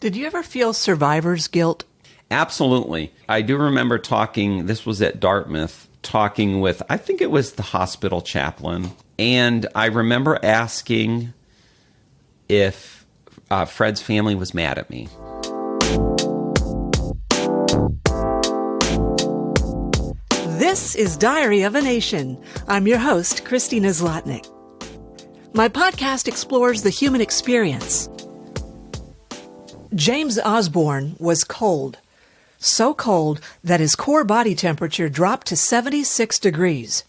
Did you ever feel survivor's guilt? Absolutely. I do remember talking, this was at Dartmouth, talking with, I think it was the hospital chaplain. And I remember asking if Fred's family was mad at me. This is Diary of a Nation. I'm your host, Christina Zlotnick. My podcast explores the human experience. James Osborne was cold. So cold that his core body temperature dropped to 76 degrees.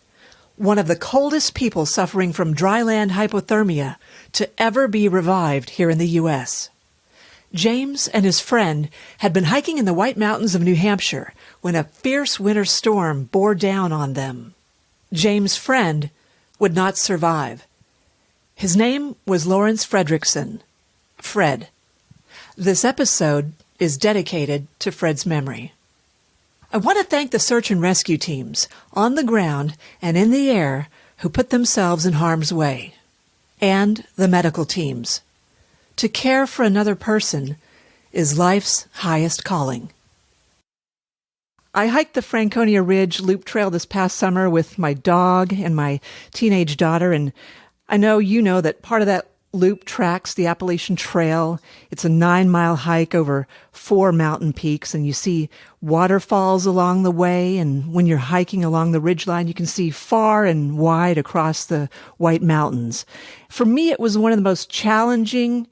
One of the coldest people suffering from dryland hypothermia to ever be revived here in the U.S. James and his friend had been hiking in the White Mountains of New Hampshire when a fierce winter storm bore down on them. James' friend would not survive. His name was Lawrence Fredrickson. Fred. This episode is dedicated to Fred's memory. I want to thank the search and rescue teams on the ground and in the air who put themselves in harm's way, and the medical teams. To care for another person is life's highest calling. I hiked the Franconia Ridge Loop Trail this past summer with my dog and my teenage daughter, and I know you know that part of that loop tracks the Appalachian Trail. It's a 9-mile hike over 4 mountain peaks, and you see waterfalls along the way. And when you're hiking along the ridgeline, you can see far and wide across the White Mountains. For me, it was one of the most challenging,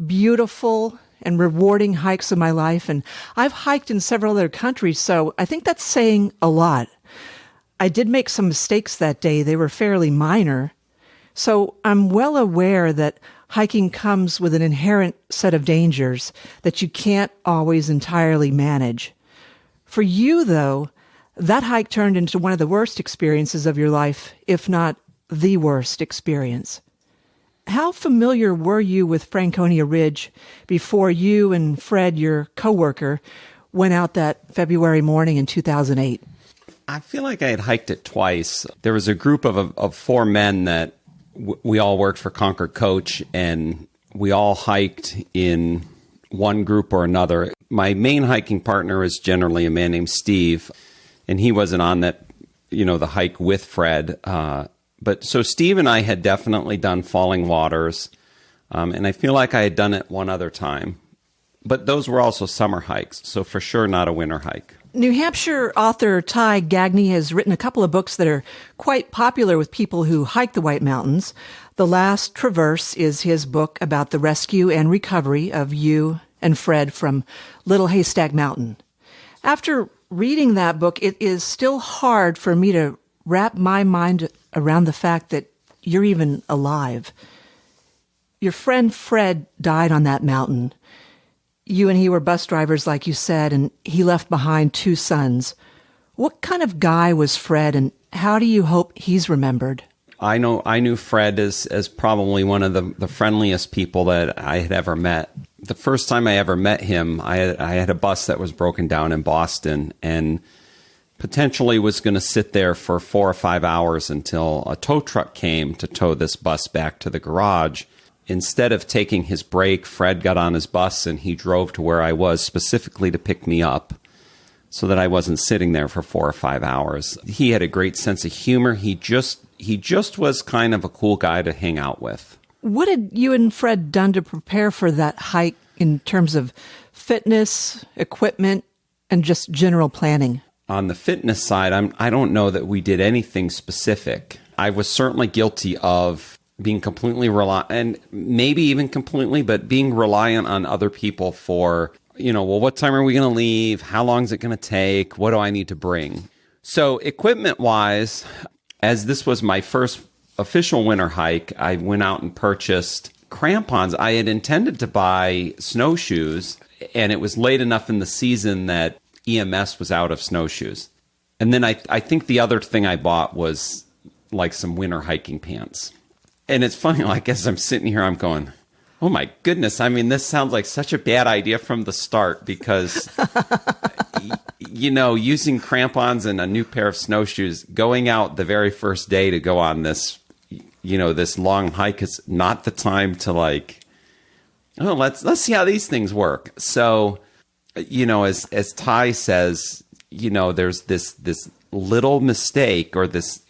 beautiful, and rewarding hikes of my life. And I've hiked in several other countries, so I think that's saying a lot. I did make some mistakes that day. They were fairly minor. So I'm well aware that hiking comes with an inherent set of dangers that you can't always entirely manage. For you, though, that hike turned into one of the worst experiences of your life, if not the worst experience. How familiar were you with Franconia Ridge before you and Fred, your coworker, went out that February morning in 2008? I feel like I had hiked it twice. There was a group of 4 men that we all worked for Concord Coach, and we all hiked in one group or another. My main hiking partner is generally a man named Steve, and he wasn't on that, the hike with Fred. But so Steve and I had definitely done Falling Waters, and I feel like I had done it one other time. But those were also summer hikes, so for sure not a winter hike. New Hampshire author Ty Gagne has written a couple of books that are quite popular with people who hike the White Mountains. The Last Traverse is his book about the rescue and recovery of you and Fred from Little Haystack Mountain. After reading that book, it is still hard for me to wrap my mind around the fact that you're even alive. Your friend Fred died on that mountain. You and he were bus drivers, like you said, and he left behind 2 sons. What kind of guy was Fred, and how do you hope he's remembered? I knew Fred as probably one of the friendliest people that I had ever met. The first time I ever met him, I had a bus that was broken down in Boston, and potentially was going to sit there for 4 or 5 hours until a tow truck came to tow this bus back to the garage. Instead of taking his break, Fred got on his bus and he drove to where I was specifically to pick me up so that I wasn't sitting there for 4 or 5 hours. He had a great sense of humor. He just was kind of a cool guy to hang out with. What had you and Fred done to prepare for that hike in terms of fitness, equipment, and just general planning? On the fitness side, I don't know that we did anything specific. I was certainly guilty of being completely reliant, and maybe even completely, but being reliant on other people for, what time are we going to leave? How long is it going to take? What do I need to bring? So equipment-wise, as this was my first official winter hike, I went out and purchased crampons. I had intended to buy snowshoes, and it was late enough in the season that EMS was out of snowshoes. And then I think the other thing I bought was like some winter hiking pants. And it's funny, like as I'm sitting here, I'm going, oh my goodness. I mean, this sounds like such a bad idea from the start because, using crampons and a new pair of snowshoes, going out the very first day to go on this, this long hike is not the time to oh, let's see how these things work. So, as Ty says, there's this little mistake or this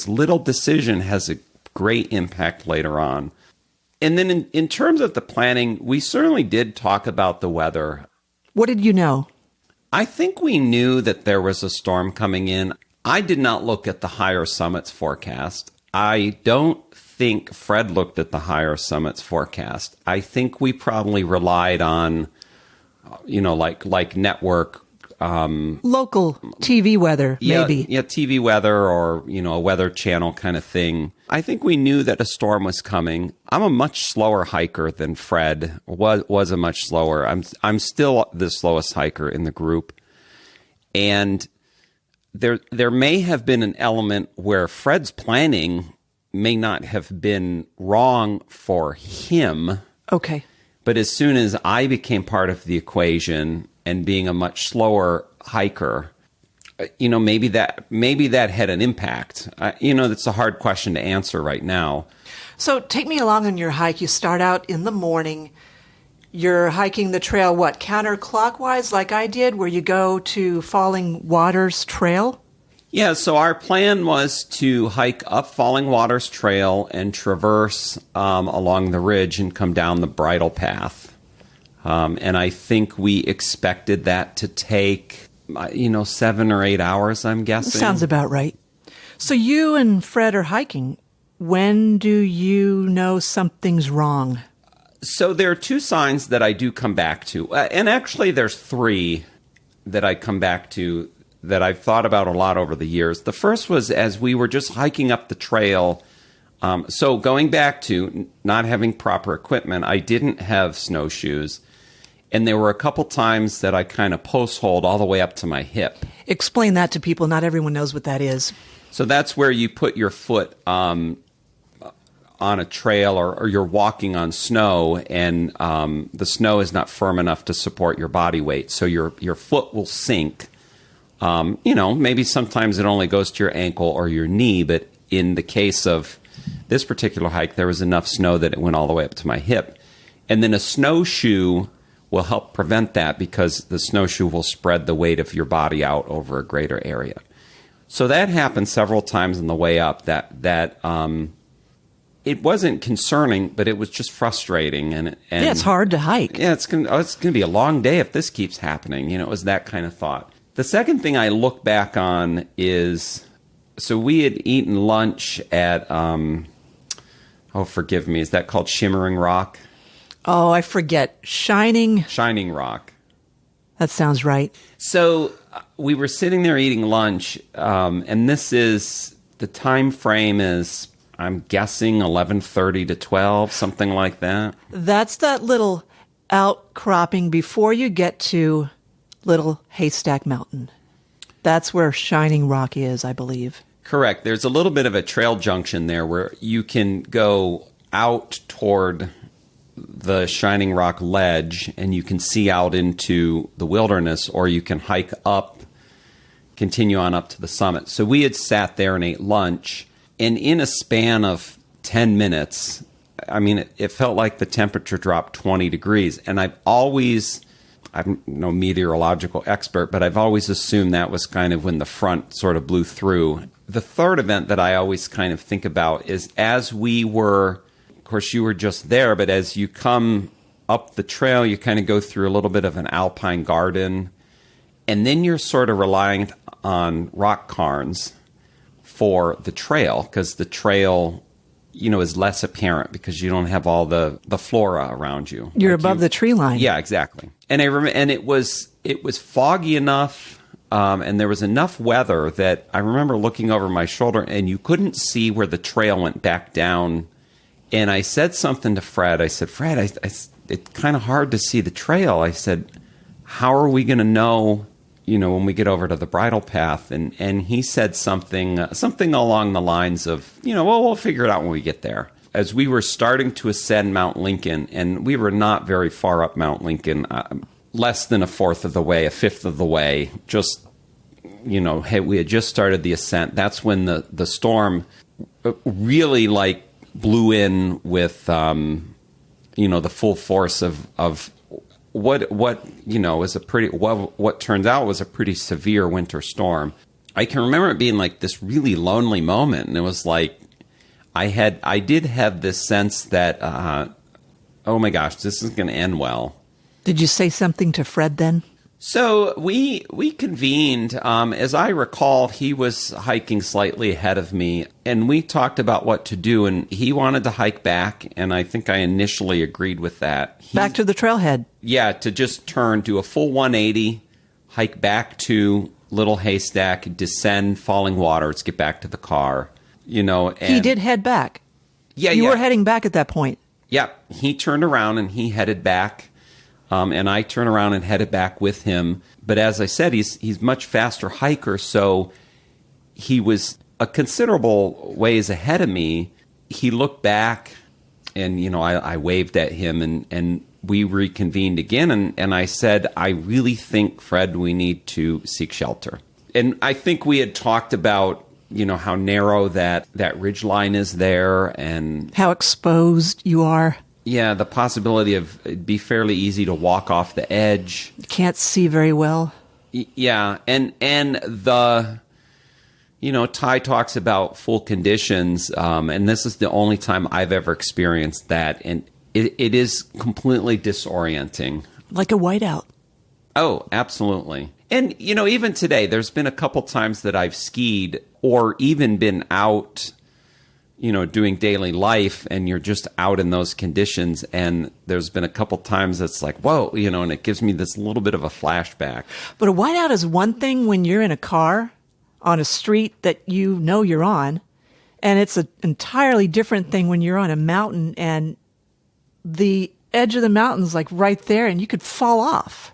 little decision has a great impact later on. And then in terms of the planning, we certainly did talk about the weather. What did you know? I think we knew that there was a storm coming in. I did not look at the higher summits forecast. I don't think Fred looked at the higher summits forecast. I think we probably relied on, like network. Local TV weather, maybe. Yeah, TV weather or, a weather channel kind of thing. I think we knew that a storm was coming. I'm a much slower hiker than Fred, was a much slower. I'm still the slowest hiker in the group. And there may have been an element where Fred's planning may not have been wrong for him. Okay. But as soon as I became part of the equation and being a much slower hiker, maybe that had an impact. That's a hard question to answer right now. So take me along on your hike. You start out in the morning. You're hiking the trail, what, counterclockwise like I did, where you go to Falling Waters Trail? Yeah, so our plan was to hike up Falling Waters Trail and traverse along the ridge and come down the bridle path. And I think we expected that to take, 7 or 8 hours, I'm guessing. Sounds about right. So you and Fred are hiking. When do you know something's wrong? So there are 2 signs that I do come back to. And actually, there's 3 that I come back to that I've thought about a lot over the years. The first was as we were just hiking up the trail. So going back to not having proper equipment, I didn't have snowshoes. And there were a couple times that I kind of post-holed all the way up to my hip. Explain that to people. Not everyone knows what that is. So that's where you put your foot on a trail or you're walking on snow and the snow is not firm enough to support your body weight. So your foot will sink. Maybe sometimes it only goes to your ankle or your knee. But in the case of this particular hike, there was enough snow that it went all the way up to my hip. And then a snowshoe will help prevent that because the snowshoe will spread the weight of your body out over a greater area. So that happened several times on the way up that it wasn't concerning, but it was just frustrating. And it's hard to hike. Yeah, it's gonna be a long day if this keeps happening. It was that kind of thought. The second thing I look back on is, so we had eaten lunch at, forgive me, is that called Shimmering Rock? Oh, I forget. Shining Rock. That sounds right. So we were sitting there eating lunch, and the time frame is, I'm guessing 11:30 to 12, something like that. That's that little outcropping before you get to Little Haystack Mountain. That's where Shining Rock is, I believe. Correct. There's a little bit of a trail junction there where you can go out toward the Shining Rock ledge and you can see out into the wilderness, or you can hike up, continue on up to the summit. So we had sat there and ate lunch, and in a span of 10 minutes, it felt like the temperature dropped 20 degrees. And I'm no meteorological expert, but I've always assumed that was kind of when the front sort of blew through. The third event that I always kind of think about is as we were, of course you were just there, but as you come up the trail, you kind of go through a little bit of an alpine garden, and then you're sort of reliant on rock cairns for the trail, because the trail, is less apparent because you don't have all the flora around you. You're above the tree line. Yeah, exactly. And and it was foggy enough, and there was enough weather that I remember looking over my shoulder, and you couldn't see where the trail went back down. And I said something to Fred. I said, Fred, it's kind of hard to see the trail. I said, how are we going to know, when we get over to the bridle path? And he said something along the lines of, we'll figure it out when we get there. As we were starting to ascend Mount Lincoln, and we were not very far up Mount Lincoln, less than a fifth of the way, just, hey, we had just started the ascent. That's when the storm really blew in with the full force of what was what turns out was a pretty severe winter storm. I can remember it being like this really lonely moment, and it was like I did have this sense that oh my gosh, this is going to end well. Did you say something to Fred then? So we convened. As I recall, he was hiking slightly ahead of me, and we talked about what to do, and he wanted to hike back, and I think I initially agreed with that. Back to the trailhead? Yeah, to just do a full 180, hike back to Little Haystack, descend Falling Waters, get back to the car. And he did head back. Yeah, you were heading back at that point. Yeah, he turned around and he headed back. And I turned around and headed back with him. But as I said, he's much faster hiker, so he was a considerable ways ahead of me. He looked back, and I waved at him, and we reconvened again. And I said, I really think, Fred, we need to seek shelter. And I think we had talked about how narrow that ridge line is there, and how exposed you are. Yeah, the possibility of it'd be fairly easy to walk off the edge. You can't see very well. Yeah, and the Ty talks about full conditions, and this is the only time I've ever experienced that, and it is completely disorienting. Like a whiteout. Oh, absolutely. And even today, there's been a couple times that I've skied or even been out, doing daily life, and you're just out in those conditions. And there's been a couple times that's like, whoa, and it gives me this little bit of a flashback. But a whiteout is one thing when you're in a car on a street that you're on. And it's an entirely different thing when you're on a mountain and the edge of the mountain's like right there and you could fall off.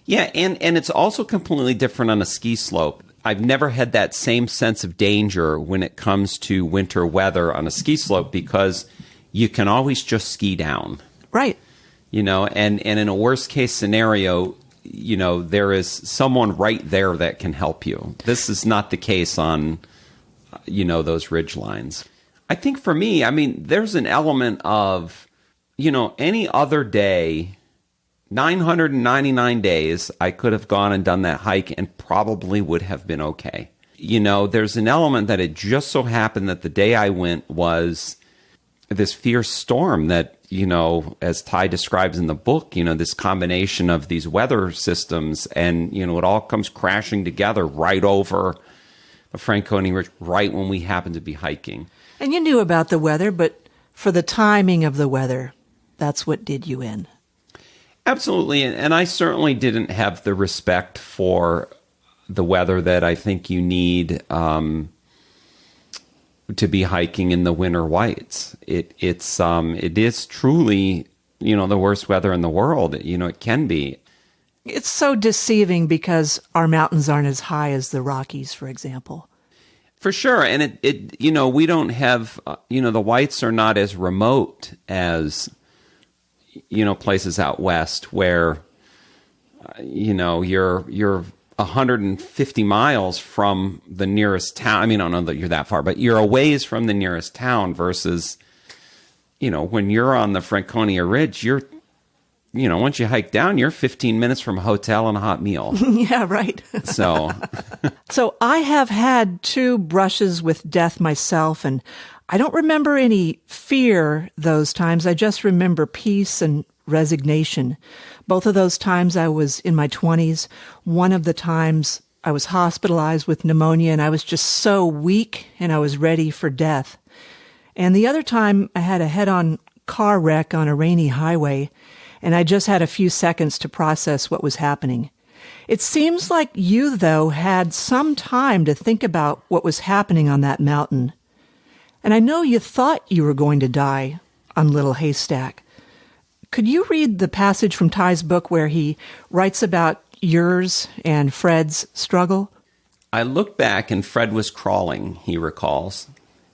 Yeah, and it's also completely different on a ski slope. I've never had that same sense of danger when it comes to winter weather on a ski slope because you can always just ski down. Right. And in a worst case scenario, there is someone right there that can help you. This is not the case on, those ridge lines. I think for me, there's an element of, any other day, 999 days, I could have gone and done that hike and probably would have been okay. There's an element that it just so happened that the day I went was this fierce storm that, as Ty describes in the book, this combination of these weather systems and, it all comes crashing together right over the Franconia Ridge, right when we happened to be hiking. And you knew about the weather, but for the timing of the weather, that's what did you in. Absolutely, and I certainly didn't have the respect for the weather that I think you need to be hiking in the winter whites. It is truly, the worst weather in the world. It can be. It's so deceiving because our mountains aren't as high as the Rockies, for example. For sure, and we don't have, the whites are not as remote as places out west where, you're 150 miles from the nearest town. I don't know that you're that far, but you're a ways from the nearest town versus, when you're on the Franconia Ridge, you're, once you hike down, you're 15 minutes from a hotel and a hot meal. Yeah, right. So I have had 2 brushes with death myself, and I don't remember any fear those times. I just remember peace and resignation. Both of those times I was in my 20s. One of the times I was hospitalized with pneumonia and I was just so weak and I was ready for death. And the other time I had a head-on car wreck on a rainy highway and I just had a few seconds to process what was happening. It seems like you, though, had some time to think about what was happening on that mountain. And I know you thought you were going to die on Little Haystack. Could you read the passage from Ty's book where he writes about yours and Fred's struggle? I looked back and Fred was crawling, he recalls.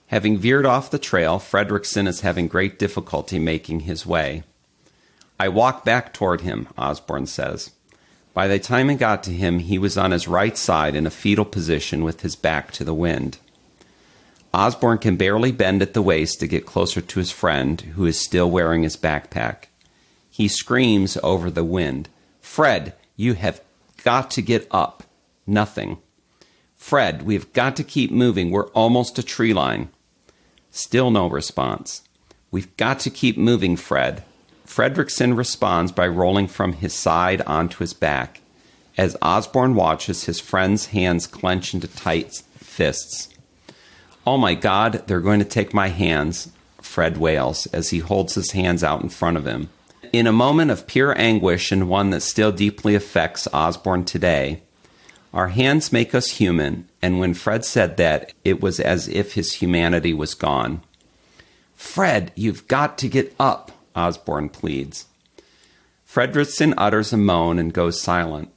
Having veered off the trail, Fredrickson is having great difficulty making his way. I walked back toward him, Osborne says. By the time I got to him, he was on his right side in a fetal position with his back to the wind. Osborne can barely bend at the waist to get closer to his friend, who is still wearing his backpack. He screams over the wind, "Fred, you have got to get up." Nothing. "Fred, we've got to keep moving. We're almost to tree line." Still no response. "We've got to keep moving, Fred." Fredrickson responds by rolling from his side onto his back. As Osborne watches, his friend's hands clench into tight fists. "Oh my God, they're going to take my hands," Fred wails as he holds his hands out in front of him. In a moment of pure anguish and one that still deeply affects Osborne today, "Our hands make us human," and when Fred said that, it was as if his humanity was gone. "Fred, you've got to get up," Osborne pleads. Fredrickson utters a moan and goes silent.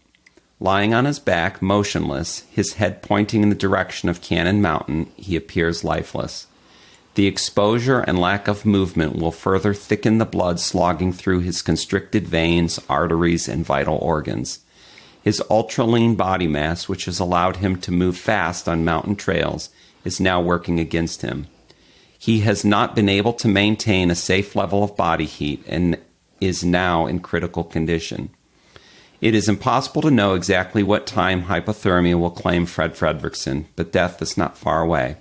Lying on his back, motionless, his head pointing in the direction of Cannon Mountain, he appears lifeless. The exposure and lack of movement will further thicken the blood slogging through his constricted veins, arteries, and vital organs. His ultra-lean body mass, which has allowed him to move fast on mountain trails, is now working against him. He has not been able to maintain a safe level of body heat and is now in critical condition. It is impossible to know exactly what time hypothermia will claim Fred Fredrickson, but death is not far away.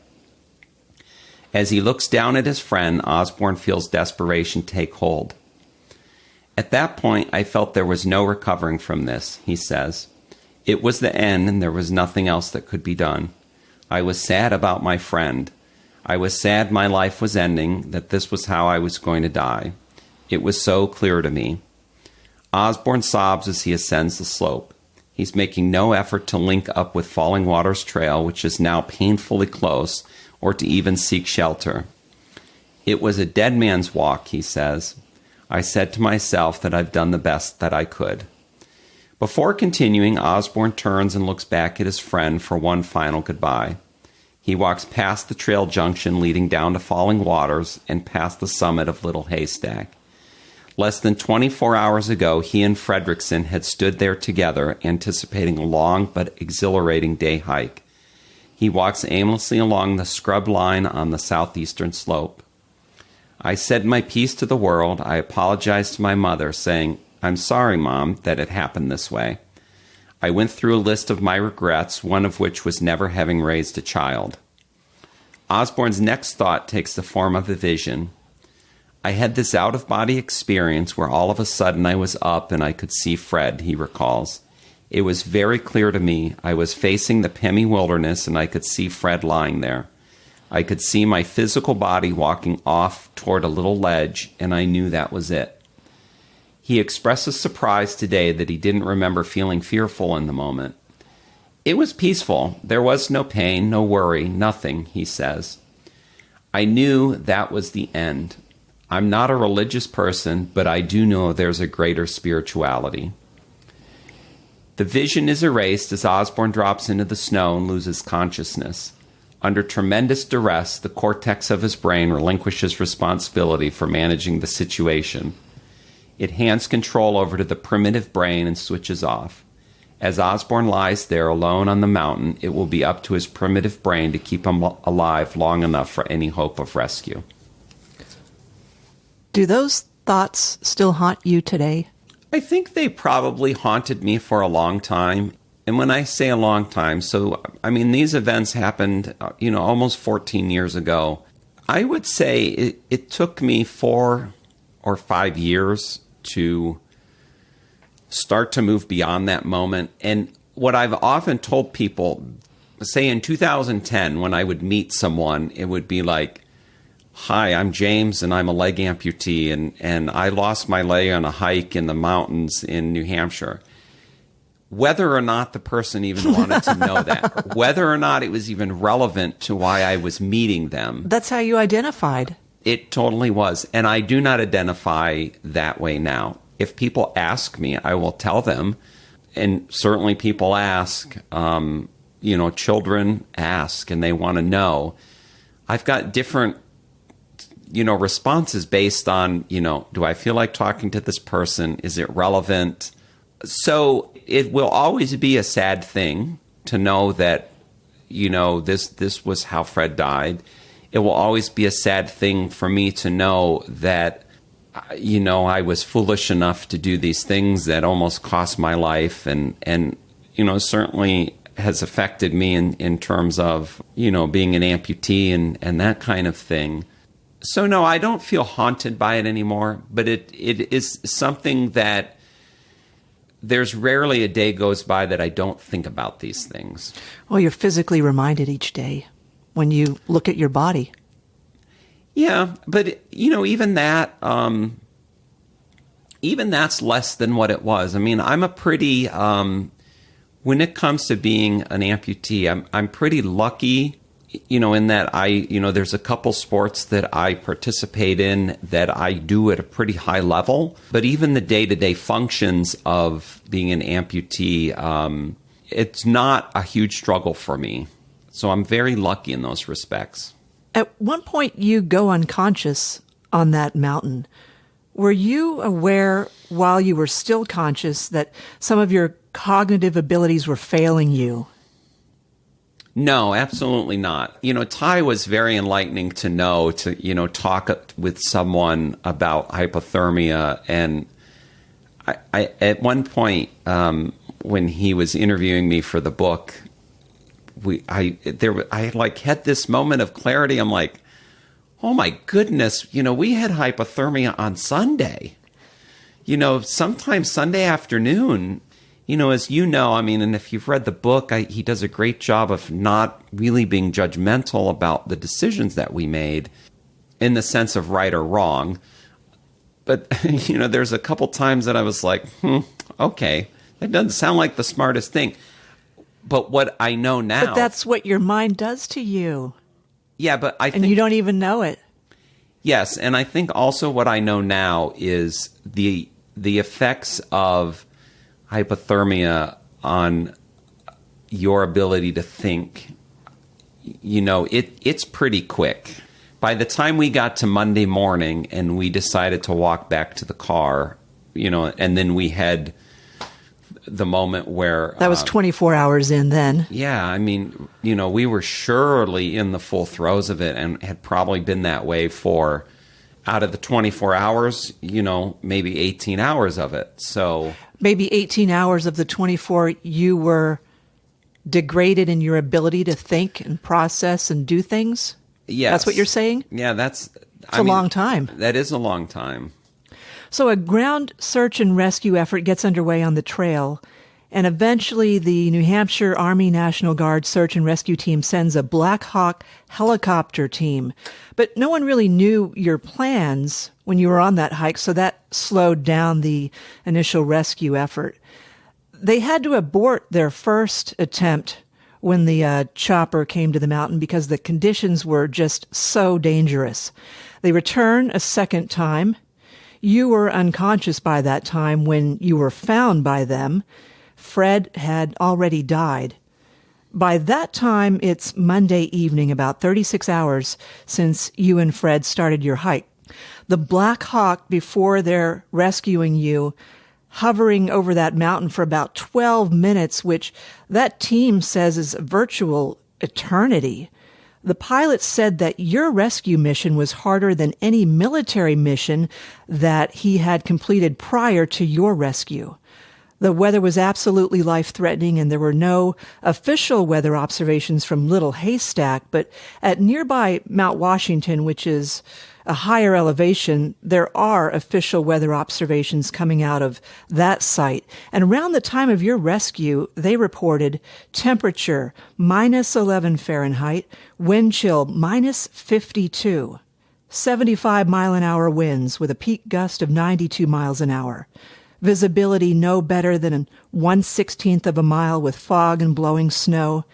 As he looks down at his friend, Osborne feels desperation take hold. "At that point, I felt there was no recovering from this," he says. "It was the end, and there was nothing else that could be done. I was sad about my friend. I was sad my life was ending, that this was how I was going to die. It was so clear to me." Osborne sobs as he ascends the slope. He's making no effort to link up with Falling Waters Trail, which is now painfully close, or to even seek shelter. "It was a dead man's walk," he says. "I said to myself that I've done the best that I could." Before continuing, Osborne turns and looks back at his friend for one final goodbye. He walks past the trail junction leading down to Falling Waters and past the summit of Little Haystack. Less than 24 hours ago, he and Fredrickson had stood there together, anticipating a long but exhilarating day hike. He walks aimlessly along the scrub line on the southeastern slope. "I said my piece to the world. I apologized to my mother, saying, 'I'm sorry, Mom, that it happened this way.' I went through a list of my regrets, one of which was never having raised a child." Osborne's next thought takes the form of a vision. "I had this out-of-body experience where all of a sudden I was up and I could see Fred," he recalls. "It was very clear to me. I was facing the Pemi Wilderness and I could see Fred lying there. I could see my physical body walking off toward a little ledge, and I knew that was it." He expresses surprise today that he didn't remember feeling fearful in the moment. "It was peaceful. There was no pain, no worry, nothing," he says. "I knew that was the end. I'm not a religious person, but I do know there's a greater spirituality." The vision is erased as Osborne drops into the snow and loses consciousness. Under tremendous duress, the cortex of his brain relinquishes responsibility for managing the situation. It hands control over to the primitive brain and switches off. As Osborne lies there alone on the mountain, it will be up to his primitive brain to keep him alive long enough for any hope of rescue. Do those thoughts still haunt you today? I think they probably haunted me for a long time. And when I say a long time, these events happened, almost 14 years ago. I would say it took me 4 or 5 years to start to move beyond that moment. And what I've often told people, say in 2010, when I would meet someone, it would be like, "Hi, I'm James, and I'm a leg amputee, and I lost my leg on a hike in the mountains in New Hampshire." Whether or not the person even wanted to know that, whether or not it was even relevant to why I was meeting them. That's how you identified. It totally was. And I do not identify that way now. If people ask me, I will tell them. And certainly people ask, children ask, and they want to know. I've got different responses based on, do I feel like talking to this person? Is it relevant? So it will always be a sad thing to know that, this was how Fred died. it will always be a sad thing for me to know that, I was foolish enough to do these things that almost cost my life, and certainly has affected me in terms of, being an amputee and that kind of thing. So no, I don't feel haunted by it anymore, but it is something that there's rarely a day goes by that I don't think about these things. Well, you're physically reminded each day when you look at your body. Yeah, but even that, even that's less than what it was. I mean, I'm a pretty, when it comes to being an amputee, I'm pretty lucky, in that there's a couple sports that I participate in that I do at a pretty high level. But even the day-to-day functions of being an amputee, it's not a huge struggle for me. So I'm very lucky in those respects. At one point, you go unconscious on that mountain. Were you aware while you were still conscious that some of your cognitive abilities were failing you? No, absolutely not. Ty was very enlightening to know, to, talk with someone about hypothermia. And I at one point, when he was interviewing me for the book, I had this moment of clarity. I'm like, oh my goodness, we had hypothermia on Sunday. Sometimes Sunday afternoon, as and if you've read the book, he does a great job of not really being judgmental about the decisions that we made in the sense of right or wrong. But, there's a couple times that I was like, okay, that doesn't sound like the smartest thing. But what I know now... But that's what your mind does to you. Yeah, but I think... And you don't even know it. Yes, and I think also what I know now is the effects of hypothermia on your ability to think. It's pretty quick. By the time we got to Monday morning and we decided to walk back to the car, and then we had the moment where... That was 24 hours in then. Yeah, we were surely in the full throes of it and had probably been that way for, out of the 24 hours, maybe 18 hours of it. So maybe 18 hours of the 24, you were degraded in your ability to think and process and do things? Yes. That's what you're saying? Yeah, It's a long time. That is a long time. So a ground search and rescue effort gets underway on the trail, and eventually the New Hampshire Army National Guard search and rescue team sends a Black Hawk helicopter team. But no one really knew your plans when you were on that hike, so that slowed down the initial rescue effort. They had to abort their first attempt when the chopper came to the mountain because the conditions were just so dangerous. They return a second time. You were unconscious by that time when you were found by them. Fred had already died. By that time, it's Monday evening, about 36 hours since you and Fred started your hike. The Black Hawk, before they're rescuing you, hovering over that mountain for about 12 minutes, which that team says is a virtual eternity. The pilot said that your rescue mission was harder than any military mission that he had completed prior to your rescue. The weather was absolutely life-threatening, and there were no official weather observations from Little Haystack, but at nearby Mount Washington, which is a higher elevation, there are official weather observations coming out of that site. And around the time of your rescue, they reported temperature minus 11 Fahrenheit, wind chill minus 52, 75-mile-an-hour winds with a peak gust of 92 miles an hour. Visibility no better than 1/16 of a mile with fog and blowing snow.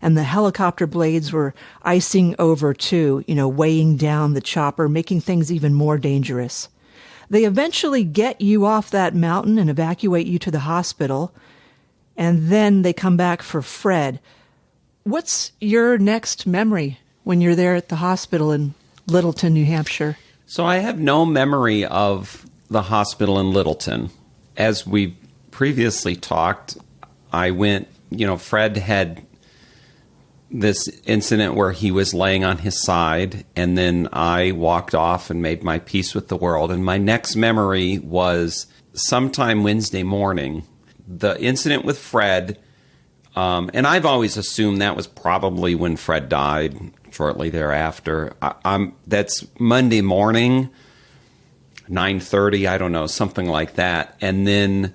And the helicopter blades were icing over too, weighing down the chopper, making things even more dangerous. They eventually get you off that mountain and evacuate you to the hospital. And then they come back for Fred. What's your next memory when you're there at the hospital in Littleton, New Hampshire? So I have no memory of the hospital in Littleton. As we previously talked, I went, Fred had this incident where he was laying on his side, and then I walked off and made my peace with the world. And my next memory was sometime Wednesday morning, the incident with Fred. And I've always assumed that was probably when Fred died, shortly thereafter. That's Monday morning, 9:30, I don't know, something like that. And then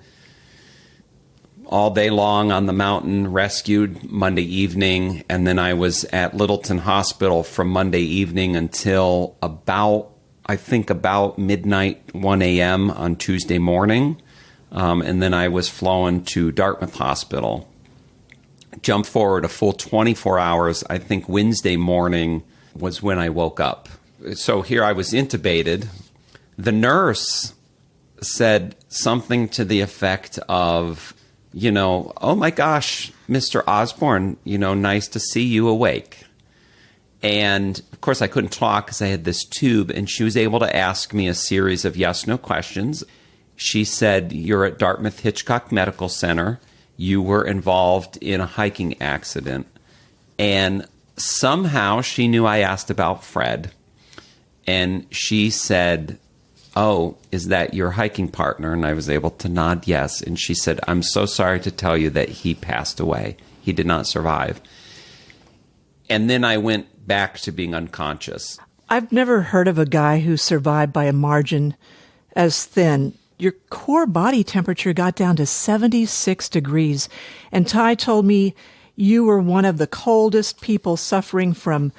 all day long on the mountain, rescued Monday evening, and then I was at Littleton Hospital from Monday evening until about midnight, 1 a.m. on Tuesday morning. And then I was flown to Dartmouth Hospital. Jump forward a full 24 hours, I think Wednesday morning was when I woke up. So here I was intubated. The nurse said something to the effect of, oh my gosh, Mr. Osborne, nice to see you awake. And of course I couldn't talk because I had this tube, and she was able to ask me a series of yes/no questions. She said, you're at Dartmouth Hitchcock Medical Center. You were involved in a hiking accident. And somehow she knew I asked about Fred. And she said, oh, is that your hiking partner? And I was able to nod yes. And she said, I'm so sorry to tell you that he passed away. He did not survive. And then I went back to being unconscious. I've never heard of a guy who survived by a margin as thin. Your core body temperature got down to 76 degrees. And Ty told me you were one of the coldest people suffering from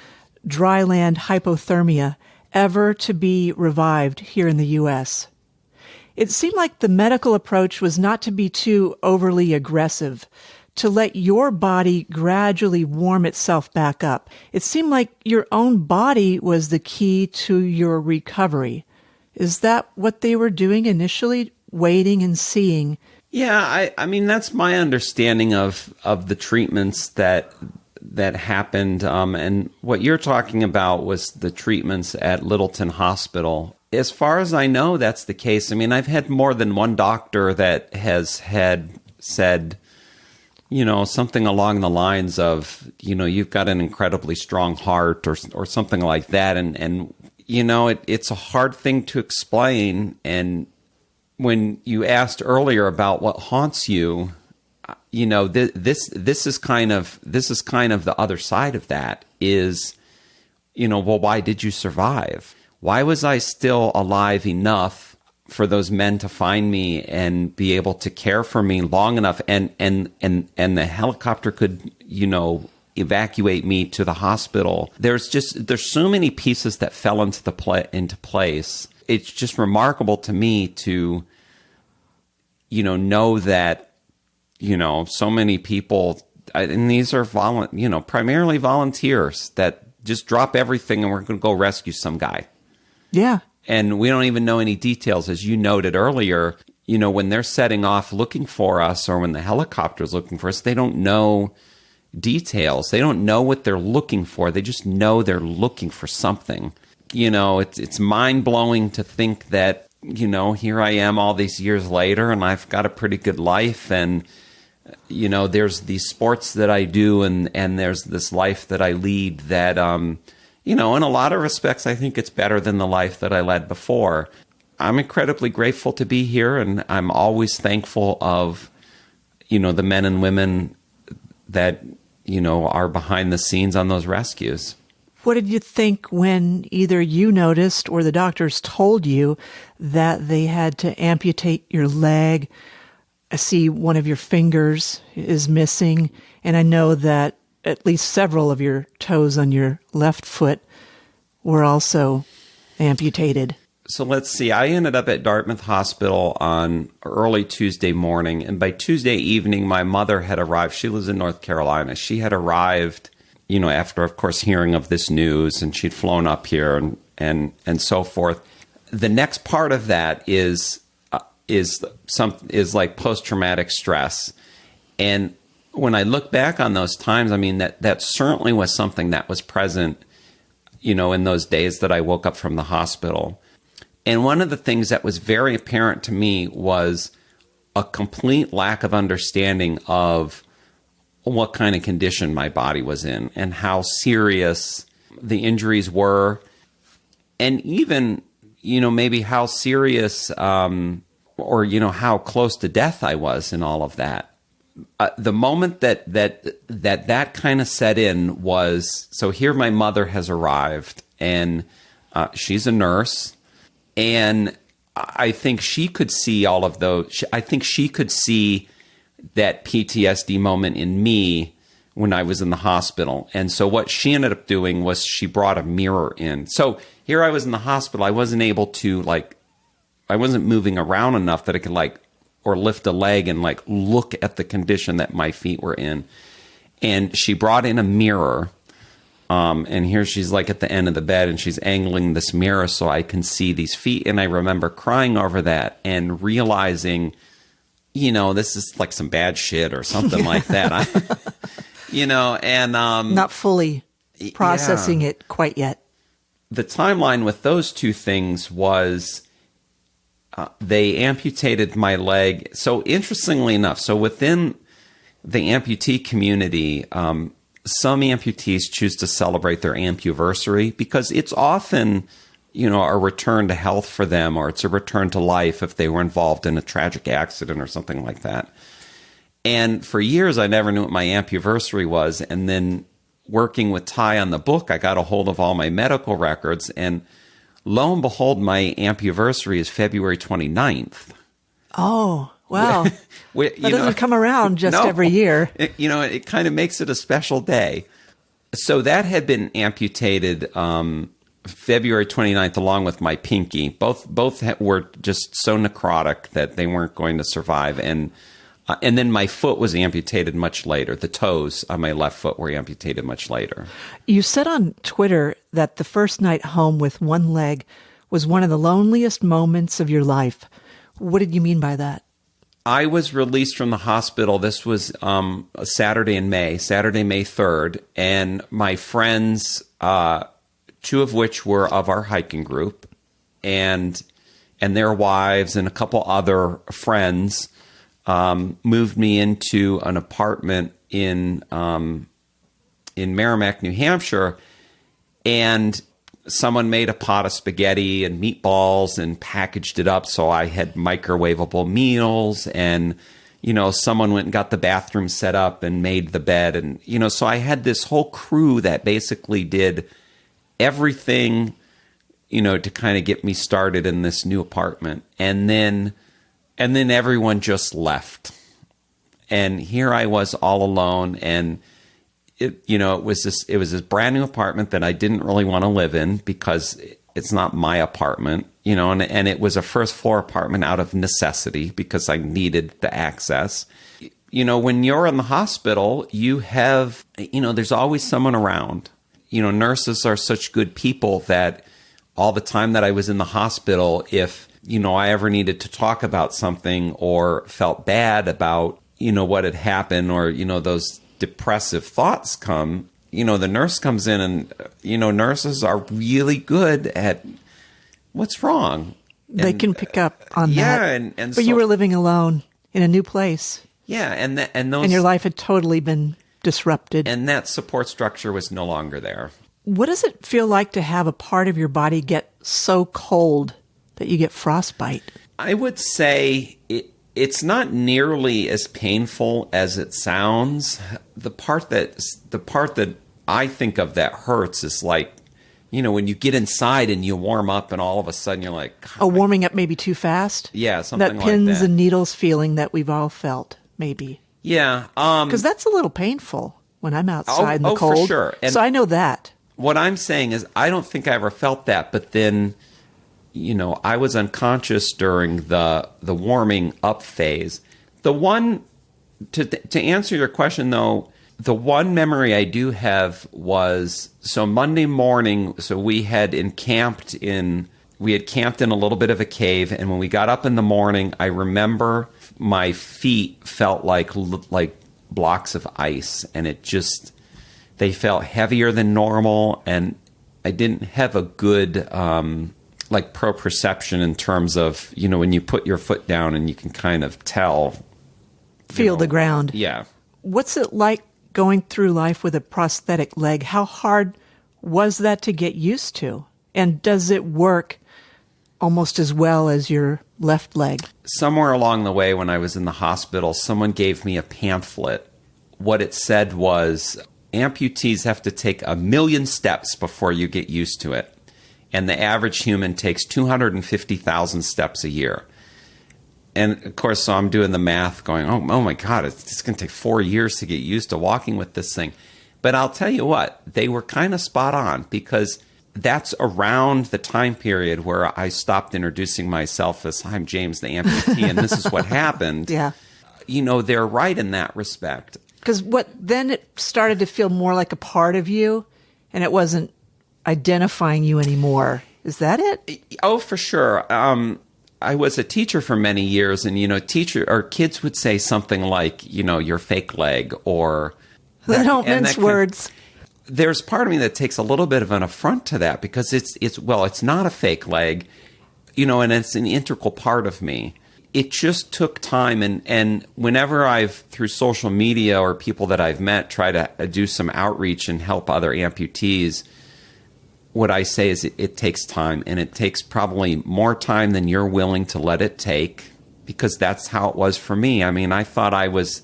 dryland hypothermia ever to be revived here in the U.S. It seemed like the medical approach was not to be too overly aggressive, to let your body gradually warm itself back up. It seemed like your own body was the key to your recovery. Is that what they were doing initially, waiting and seeing? Yeah, I mean, that's my understanding of the treatments that happened. And what you're talking about was the treatments at Littleton Hospital. As far as I know, that's the case. I mean, I've had more than one doctor that has had said, something along the lines of, you've got an incredibly strong heart or something like that. And it's a hard thing to explain. And when you asked earlier about what haunts you, this is kind of the other side of that is, well, why did you survive? Why was I still alive enough for those men to find me and be able to care for me long enough, and the helicopter could, evacuate me to the hospital? There's so many pieces that fell into place. It's just remarkable to me to, know that, so many people, and these are primarily volunteers that just drop everything and we're going to go rescue some guy. Yeah. And we don't even know any details, as you noted earlier. When they're setting off looking for us, or when the helicopter's looking for us, they don't know details. They don't know what they're looking for. They just know they're looking for something. It's mind-blowing to think that, here I am all these years later and I've got a pretty good life, and, there's these sports that I do, and there's this life that I lead that, in a lot of respects, I think it's better than the life that I led before. I'm incredibly grateful to be here, and I'm always thankful of, the men and women that, are behind the scenes on those rescues. What did you think when either you noticed or the doctors told you that they had to amputate your leg? I see one of your fingers is missing, and I know that at least several of your toes on your left foot were also amputated. So let's see. I ended up at Dartmouth Hospital on early Tuesday morning, and by Tuesday evening, my mother had arrived. She lives in North Carolina. She had arrived, after, of course, hearing of this news, and she'd flown up here and so forth. The next part of that is like post-traumatic stress. And when I look back on those times, I mean, that certainly was something that was present, in those days that I woke up from the hospital. And one of the things that was very apparent to me was a complete lack of understanding of what kind of condition my body was in and how serious the injuries were, and even, maybe how serious or, how close to death I was in all of that. The moment that kind of set in was, so here my mother has arrived, and she's a nurse, and I think she could see all of those. I think she could see that PTSD moment in me when I was in the hospital. And so what she ended up doing was she brought a mirror in. So here I was in the hospital. I wasn't able to, I wasn't moving around enough that I could or lift a leg and look at the condition that my feet were in. And she brought in a mirror. And here she's at the end of the bed, and she's angling this mirror so I can see these feet. And I remember crying over that and realizing, this is some bad shit or something like that. And not fully processing it quite yet. The timeline with those two things was they amputated my leg. So interestingly enough, so within the amputee community, some amputees choose to celebrate their ampuversary because it's often, a return to health for them, or it's a return to life if they were involved in a tragic accident or something like that. And for years, I never knew what my ampuversary was. And then working with Ty on the book, I got a hold of all my medical records, and lo and behold, my ampuversary is February 29th. Oh, wow. That doesn't come around just every year. It kind of makes it a special day. So that had been amputated February 29th along with my pinky. Both were just so necrotic that they weren't going to survive. And then my foot was amputated much later. The toes on my left foot were amputated much later. You said on Twitter that the first night home with one leg was one of the loneliest moments of your life. What did you mean by that? I was released from the hospital. This was a Saturday, May 3rd. And my friends, two of which were of our hiking group, and their wives and a couple other friends, moved me into an apartment in Merrimack, New Hampshire, and someone made a pot of spaghetti and meatballs and packaged it up so I had microwavable meals, and someone went and got the bathroom set up and made the bed, and so I had this whole crew that basically did everything to kind of get me started in this new apartment, and then everyone just left. And here I was all alone, and it was this brand new apartment that I didn't really want to live in because it's not my apartment, and it was a first floor apartment out of necessity because I needed the access. When you're in the hospital, you have, there's always someone around. Nurses are such good people that all the time that I was in the hospital, if I ever needed to talk about something or felt bad about, what had happened, or, those depressive thoughts come, the nurse comes in, and, nurses are really good at what's wrong. They can pick up on that. Yeah. And but you were living alone in a new place. Yeah. And your life had totally been disrupted. And that support structure was no longer there. What does it feel like to have a part of your body get so cold that you get frostbite? I would say it's not nearly as painful as it sounds. The part that I think of that hurts is when you get inside and you warm up, and all of a sudden you're like, warming up maybe too fast? Yeah, something like that. That pins and needles feeling that we've all felt, maybe. Yeah. Because that's a little painful when I'm outside in the cold. For sure. And so I know that. What I'm saying is I don't think I ever felt that, but then, I was unconscious during the warming up phase. The one, to answer your question though, the one memory I do have was, so Monday morning, so we had camped in a little bit of a cave, and when we got up in the morning, I remember my feet felt like blocks of ice, and they felt heavier than normal, and I didn't have a good proprioception in terms of, when you put your foot down and you can kind of feel the ground. Yeah. What's it like going through life with a prosthetic leg, how hard was that to get used to? And does it work almost as well as your left leg? Somewhere along the way when I was in the hospital, someone gave me a pamphlet. What it said was, amputees have to take 1,000,000 steps before you get used to it. And the average human takes 250,000 steps a year. And of course, so I'm doing the math going, oh my God, it's going to take 4 years to get used to walking with this thing. But I'll tell you what, they were kind of spot on, because that's around the time period where I stopped introducing myself as, I'm James the amputee, and this is what happened. Yeah. You know, they're right in that respect. Because then it started to feel more like a part of you, and it wasn't identifying you anymore. Is that it? Oh, for sure. I was a teacher for many years, and, kids would say something like, your fake leg, or... They don't mince words. There's part of me that takes a little bit of an affront to that, because it's not a fake leg, and it's an integral part of me. It just took time, and whenever I've, through social media or people that I've met, try to do some outreach and help other amputees, what I say is it takes time, and it takes probably more time than you're willing to let it take, because that's how it was for me. I mean, I thought I was,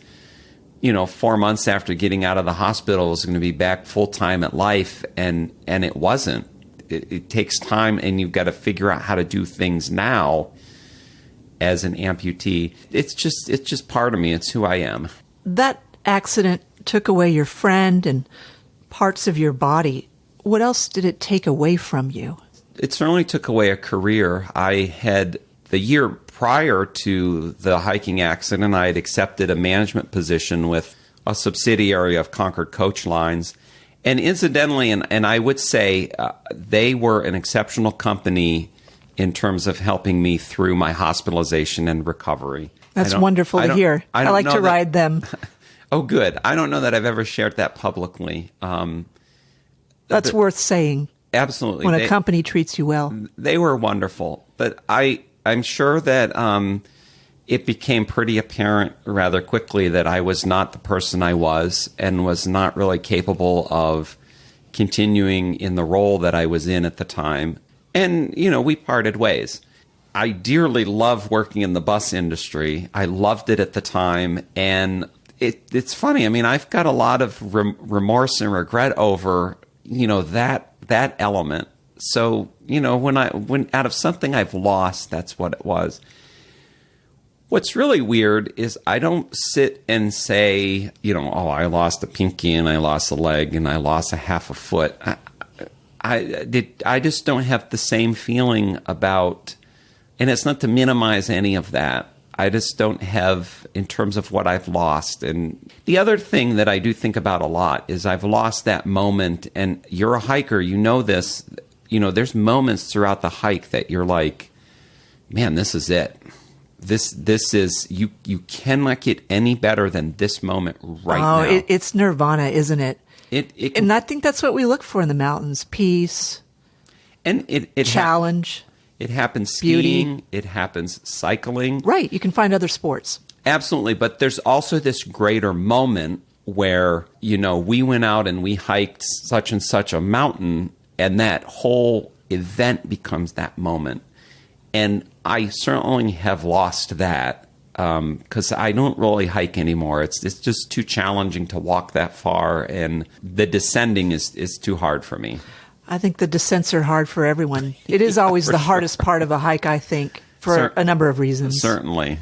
4 months after getting out of the hospital, I was going to be back full-time at life, and it wasn't. It takes time, and you've got to figure out how to do things now as an amputee. It's just part of me. It's who I am. That accident took away your friend and parts of your body. What else did it take away from you? It certainly took away a career. I had, the year prior to the hiking accident, I had accepted a management position with a subsidiary of Concord Coach Lines. And incidentally, and I would say they were an exceptional company in terms of helping me through my hospitalization and recovery. That's wonderful to hear. I like to ride them. Oh, good. I don't know that I've ever shared that publicly. That's worth saying. Absolutely. When a company treats you well. They were wonderful. But I'm sure that it became pretty apparent rather quickly that I was not the person I was, and was not really capable of continuing in the role that I was in at the time. And, we parted ways. I dearly love working in the bus industry. I loved it at the time. And it's funny. I mean, I've got a lot of remorse and regret over, that element. So, when out of something I've lost, that's what it was. What's really weird is I don't sit and say, I lost a pinky and I lost a leg and I lost a half a foot. I just don't have the same feeling about, and it's not to minimize any of that. I just don't have, in terms of what I've lost. And the other thing that I do think about a lot is I've lost that moment, and you're a hiker, this, there's moments throughout the hike that you're like, man, this is it. This is, you cannot get any better than this moment right now. It's nirvana, isn't it? And I think that's what we look for in the mountains: peace, and challenge. It happens skiing. Beauty. It happens cycling. Right. You can find other sports. Absolutely. But there's also this greater moment where, we went out and we hiked such and such a mountain, and that whole event becomes that moment. And I certainly have lost that because I don't really hike anymore. It's just too challenging to walk that far, and the descending is too hard for me. I think the descents are hard for everyone. It is always the hardest part of a hike, I think, for a number of reasons. Certainly.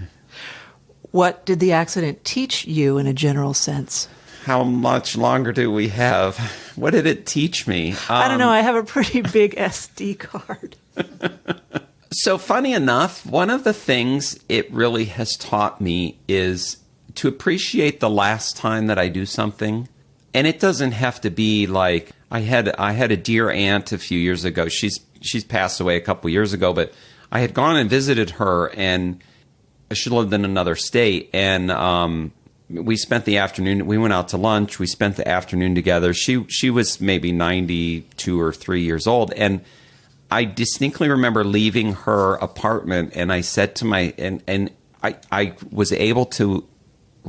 What did the accident teach you in a general sense? How much longer do we have? What did it teach me? I don't know. I have a pretty big SD card. So funny enough, one of the things it really has taught me is to appreciate the last time that I do something. And it doesn't have to be like, I had a dear aunt a few years ago. She's passed away a couple years ago, but I had gone and visited her, and she lived in another state. And we spent the afternoon. We went out to lunch. We spent the afternoon together. She was maybe 92 or 3 years old, and I distinctly remember leaving her apartment, and I said to I was able to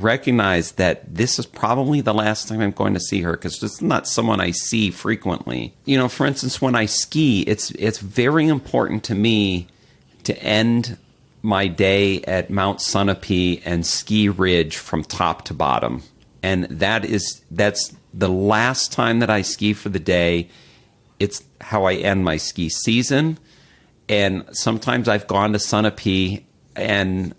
recognize that this is probably the last time I'm going to see her because it's not someone I see frequently. For instance, when I ski, it's very important to me to end my day at Mount Sunapee and Ski Ridge from top to bottom. And that's the last time that I ski for the day. It's how I end my ski season. And sometimes I've gone to Sunapee and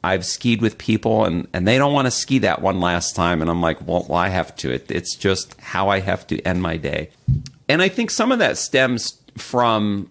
I've skied with people and they don't want to ski that one last time. And I'm like, well, I have to. It's just how I have to end my day. And I think some of that stems from,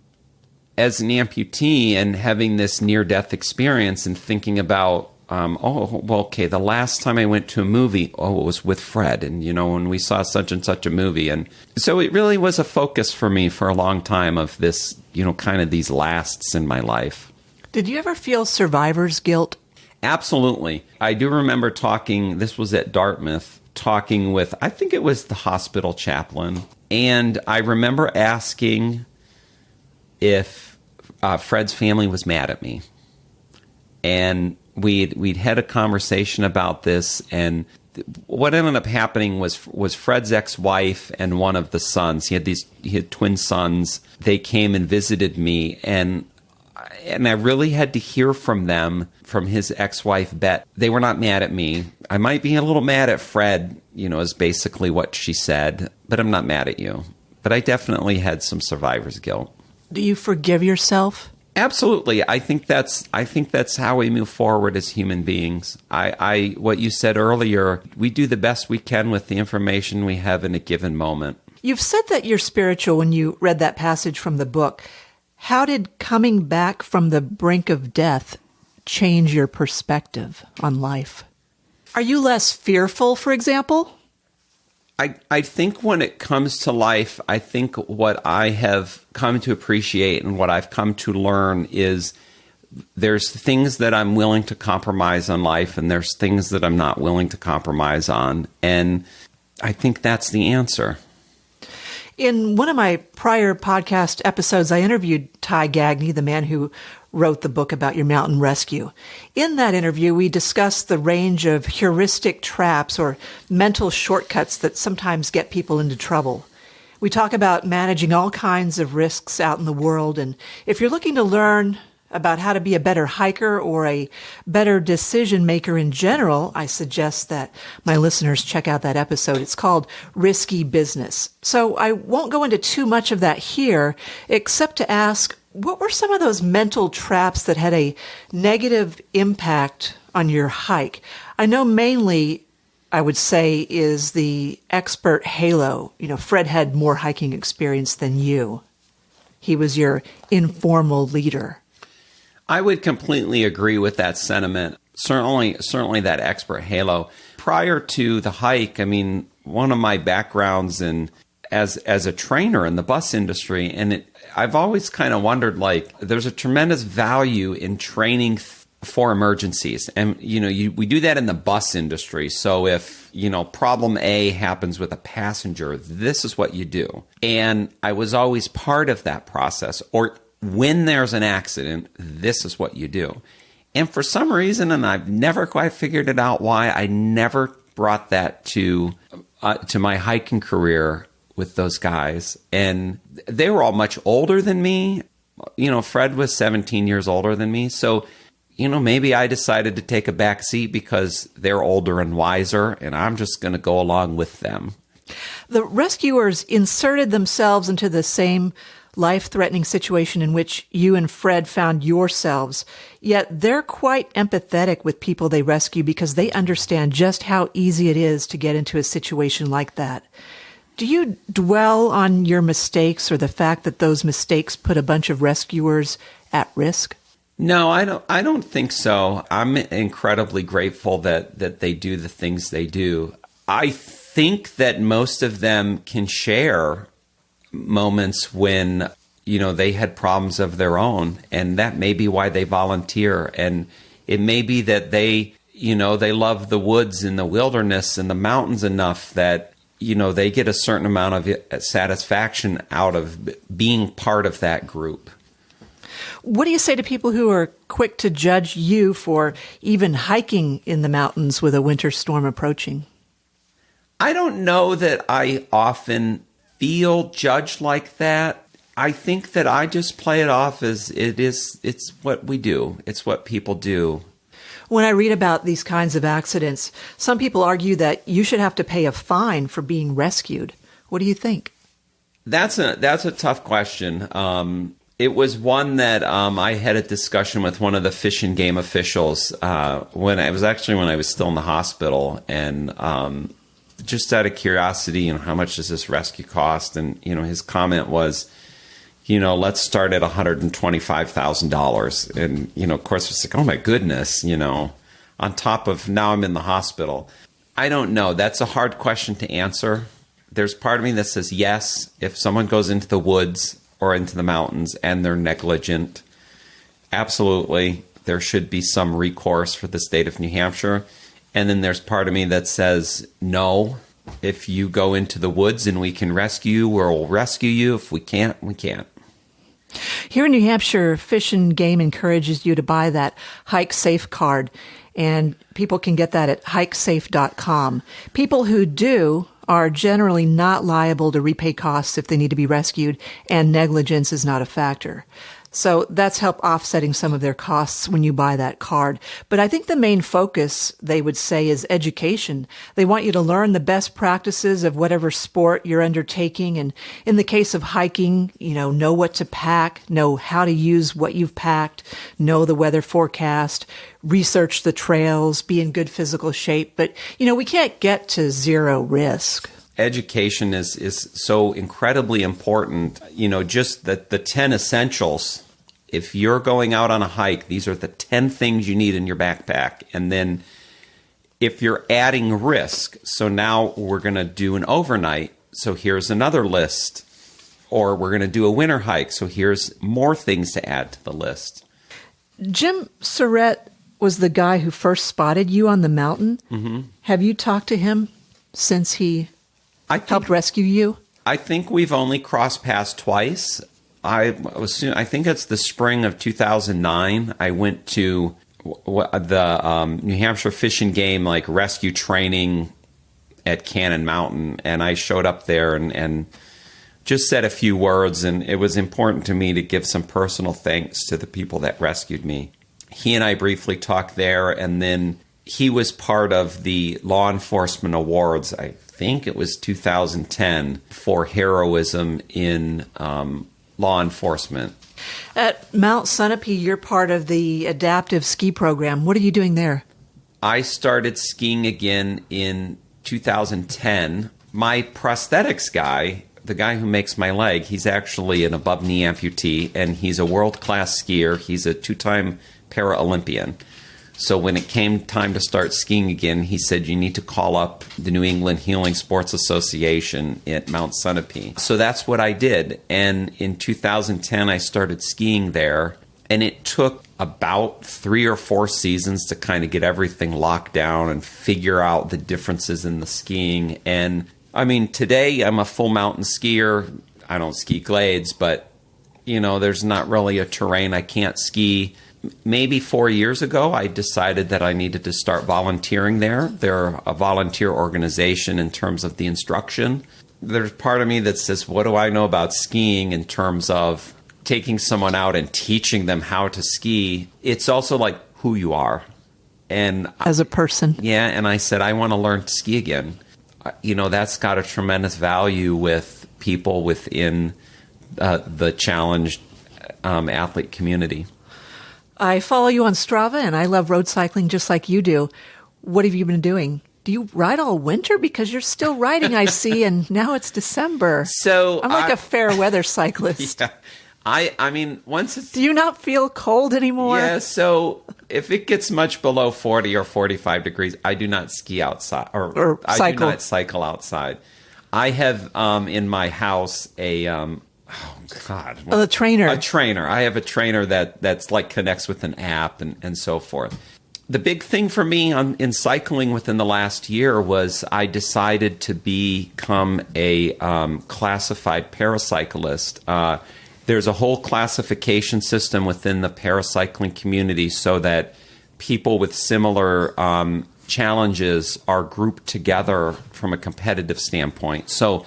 as an amputee and having this near-death experience and thinking about, the last time I went to a movie, it was with Fred. And, when we saw such and such a movie. And so it really was a focus for me for a long time of this, kind of these lasts in my life. Did you ever feel survivor's guilt? Absolutely. I do remember this was at Dartmouth, talking with, I think it was the hospital chaplain. And I remember asking if Fred's family was mad at me. And we'd had a conversation about this, and what ended up happening was Fred's ex-wife and one of the sons. He had twin sons. They came and visited me, and I really had to hear from them, from his ex-wife, Bet. They were not mad at me. I might be a little mad at Fred, is basically what she said, but I'm not mad at you. But I definitely had some survivor's guilt. Do you forgive yourself? Absolutely. I think that's how we move forward as human beings. What you said earlier, we do the best we can with the information we have in a given moment. You've said that you're spiritual when you read that passage from the book. How did coming back from the brink of death change your perspective on life? Are you less fearful, for example? I think when it comes to life, I think what I have come to appreciate and what I've come to learn is there's things that I'm willing to compromise on life and there's things that I'm not willing to compromise on. And I think that's the answer. In one of my prior podcast episodes, I interviewed Ty Gagne, the man who wrote the book about your mountain rescue. In that interview, we discussed the range of heuristic traps or mental shortcuts that sometimes get people into trouble. We talk about managing all kinds of risks out in the world, and if you're looking to learn about how to be a better hiker or a better decision maker in general, I suggest that my listeners check out that episode. It's called Risky Business. So I won't go into too much of that here, except to ask, what were some of those mental traps that had a negative impact on your hike? I know mainly, I would say, is the expert halo. Fred had more hiking experience than you. He was your informal leader. I would completely agree with that sentiment. Certainly that expert halo. Prior to the hike, one of my backgrounds as a trainer in the bus industry, and I've always kind of wondered, there's a tremendous value in training for emergencies. And, we do that in the bus industry. So if, problem A happens with a passenger, this is what you do. And I was always part of that process. Or when there's an accident, this is what you do. And for some reason, and I've never quite figured it out why, I never brought that to my hiking career with those guys. And they were all much older than me. Fred was 17 years older than me. So, maybe I decided to take a back seat because they're older and wiser, and I'm just going to go along with them. The rescuers inserted themselves into the same life-threatening situation in which you and Fred found yourselves, yet they're quite empathetic with people they rescue because they understand just how easy it is to get into a situation like that. Do you dwell on your mistakes or the fact that those mistakes put a bunch of rescuers at risk? No, I don't think so. I'm incredibly grateful that they do the things they do. I think that most of them can share moments when, they had problems of their own, and that may be why they volunteer. And it may be that they love the woods and the wilderness and the mountains enough that, they get a certain amount of satisfaction out of being part of that group. What do you say to people who are quick to judge you for even hiking in the mountains with a winter storm approaching? I don't know that I often feel judged like that. I think that I just play it off as it's what we do. It's what people do. When I read about these kinds of accidents, some people argue that you should have to pay a fine for being rescued. What do you think? That's a tough question. It was one that I had a discussion with one of the Fish and Game officials when I was still in the hospital, and just out of curiosity, how much does this rescue cost? And his comment was, let's start at $125,000. And of course, it's like, oh my goodness, on top of now I'm in the hospital. I don't know. That's a hard question to answer. There's part of me that says yes, if someone goes into the woods or into the mountains and they're negligent, absolutely, there should be some recourse for the state of New Hampshire. And then there's part of me that says no, if you go into the woods and we can rescue you, we'll rescue you. If we can't, we can't. Here in New Hampshire, Fish and Game encourages you to buy that Hike Safe card, and people can get that at hikesafe.com. People who do are generally not liable to repay costs if they need to be rescued, and negligence is not a factor. So that's help offsetting some of their costs when you buy that card. But I think the main focus, they would say, is education. They want you to learn the best practices of whatever sport you're undertaking. And in the case of hiking, know what to pack, know how to use what you've packed, know the weather forecast, research the trails, be in good physical shape. But, we can't get to zero risk. Education is so incredibly important. Just the 10 essentials. If you're going out on a hike, these are the 10 things you need in your backpack. And then if you're adding risk, so now we're going to do an overnight, so here's another list. Or we're going to do a winter hike, so here's more things to add to the list. Jim Surratt was the guy who first spotted you on the mountain. Mm-hmm. Have you talked to him since he helped rescue you? I think we've only crossed paths twice. I think it's the spring of 2009. I went to the New Hampshire Fish and Game rescue training at Cannon Mountain, and I showed up there and just said a few words, and it was important to me to give some personal thanks to the people that rescued me. He and I briefly talked there, and then he was part of the Law Enforcement Awards, I think it was 2010, for heroism in law enforcement. At Mount Sunapee, you're part of the adaptive ski program. What are you doing there? I started skiing again in 2010. My prosthetics guy, the guy who makes my leg, he's actually an above-knee amputee, and he's a world-class skier. He's a two-time para-Olympian. So when it came time to start skiing again, he said, you need to call up the New England Healing Sports Association at Mount Sunapee. So that's what I did. And in 2010, I started skiing there. And it took about 3 or 4 seasons to kind of get everything locked down and figure out the differences in the skiing. And today I'm a full mountain skier. I don't ski glades, but, there's not really a terrain I can't ski. Maybe 4 years ago, I decided that I needed to start volunteering there. They're a volunteer organization in terms of the instruction. There's part of me that says, what do I know about skiing in terms of taking someone out and teaching them how to ski? It's also like who you are. And as a person. Yeah, and I said, I want to learn to ski again. That's got a tremendous value with people within the challenged athlete community. I follow you on Strava, and I love road cycling just like you do. What have you been doing? Do you ride all winter? Because you're still riding, I see, and now it's December. So I'm like a fair weather cyclist. Yeah. Once it's... Do you not feel cold anymore? Yeah, so if it gets much below 40 or 45 degrees, I do not ski outside, or I cycle. do not cycle outside. I have in my house a... A trainer. A trainer. I have a trainer that's connects with an app and so forth. The big thing for me in cycling within the last year was I decided to become a classified paracyclist. there's a whole classification system within the paracycling community so that people with similar challenges are grouped together from a competitive standpoint. So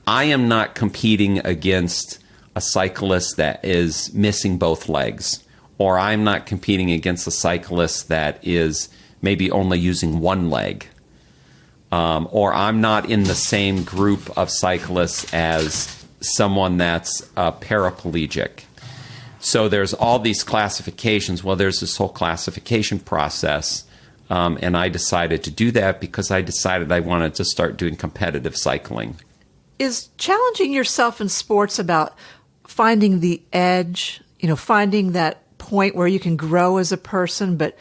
I am not competing against a cyclist that is missing both legs, or I'm not competing against a cyclist that is maybe only using one leg, or I'm not in the same group of cyclists as someone that's paraplegic. So there's all these classifications. Well, there's this whole classification process, and I decided to do that because I decided I wanted to start doing competitive cycling. Is challenging yourself in sports about finding the edge, finding that point where you can grow as a person, but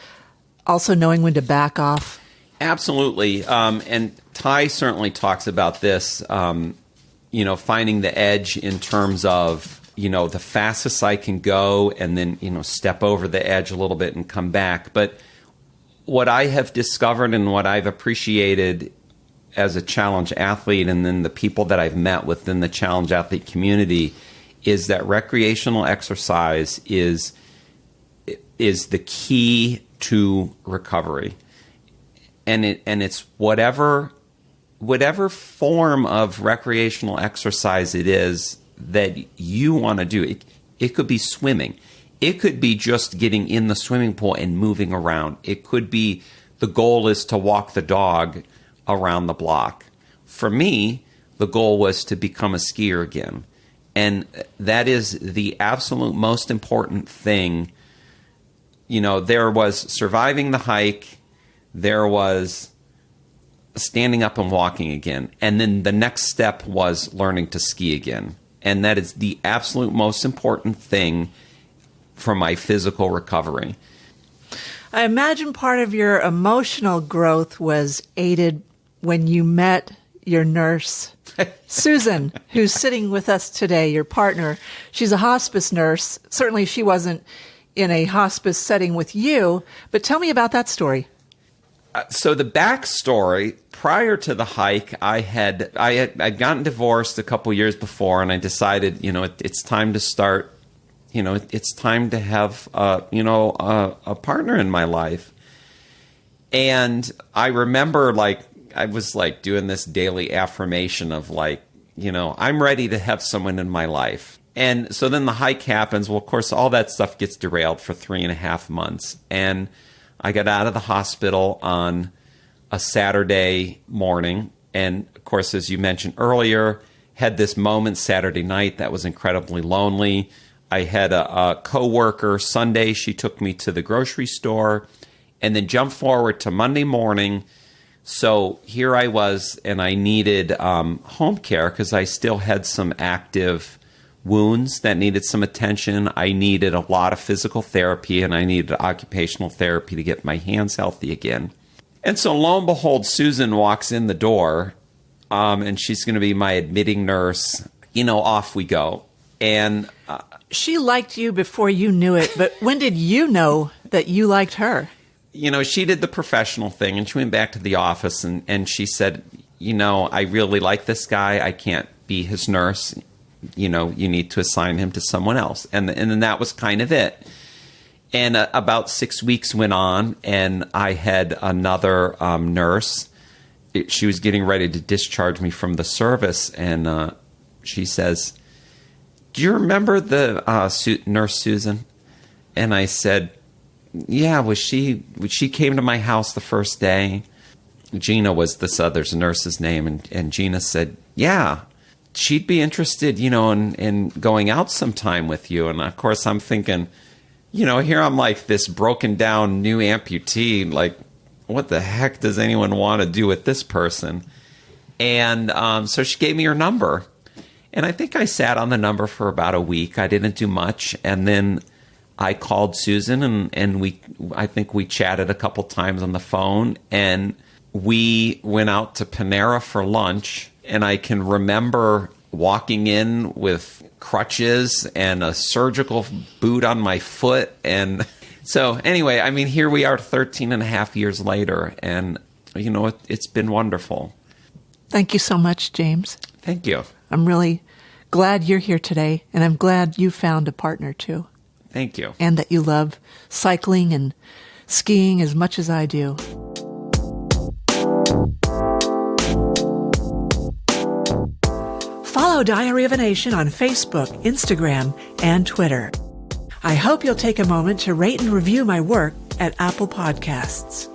also knowing when to back off? Absolutely. And Ty certainly talks about this, finding the edge in terms of, the fastest I can go and then, step over the edge a little bit and come back. But what I have discovered and what I've appreciated as a challenge athlete, and then the people that I've met within the challenge athlete community, is that recreational exercise is the key to recovery. And it's whatever form of recreational exercise it is that you want to do. It could be swimming. It could be just getting in the swimming pool and moving around. It could be the goal is to walk the dog around the block. For me, the goal was to become a skier again. And that is the absolute most important thing. There was surviving the hike. There was standing up and walking again. And then the next step was learning to ski again. And that is the absolute most important thing for my physical recovery. I imagine part of your emotional growth was aided when you met your nurse, Susan, who's sitting with us today, your partner. She's a hospice nurse. Certainly she wasn't in a hospice setting with you, but tell me about that story. So the backstory, prior to the hike, I'd gotten divorced a couple years before, and I decided, it's time to start, it's time to have, a partner in my life. And I remember, I was doing this daily affirmation of I'm ready to have someone in my life. And so then the hike happens. Well, of course, all that stuff gets derailed for 3.5 months. And I got out of the hospital on a Saturday morning. And of course, as you mentioned earlier, had this moment Saturday night that was incredibly lonely. I had a coworker Sunday. She took me to the grocery store, and then jumped forward to Monday morning. So here I was, and I needed home care because I still had some active wounds that needed some attention. I needed a lot of physical therapy, and I needed occupational therapy to get my hands healthy again. And so lo and behold, Susan walks in the door, and she's going to be my admitting nurse. Off we go. And she liked you before you knew it, but when did you know that you liked her? She did the professional thing, and she went back to the office, and she said, I really like this guy. I can't be his nurse. You need to assign him to someone else. And then that was kind of it. And about 6 weeks went on, and I had another nurse. She was getting ready to discharge me from the service, and she says, "Do you remember the nurse Susan?" And I said, "Yeah, she came to my house the first day." Gina was this other nurse's name, and Gina said, "Yeah, she'd be interested, in going out sometime with you." And of course, I'm thinking, here I'm like this broken down new amputee, what the heck does anyone want to do with this person? And so she gave me her number, and I think I sat on the number for about a week. I didn't do much, and then I called Susan, and I think we chatted a couple times on the phone, and we went out to Panera for lunch. And I can remember walking in with crutches and a surgical boot on my foot. And so anyway, here we are 13 and a half years later, and it's been wonderful. Thank you so much, James. Thank you. I'm really glad you're here today, and I'm glad you found a partner too. Thank you. And that you love cycling and skiing as much as I do. Follow Diary of a Nation on Facebook, Instagram, and Twitter. I hope you'll take a moment to rate and review my work at Apple Podcasts.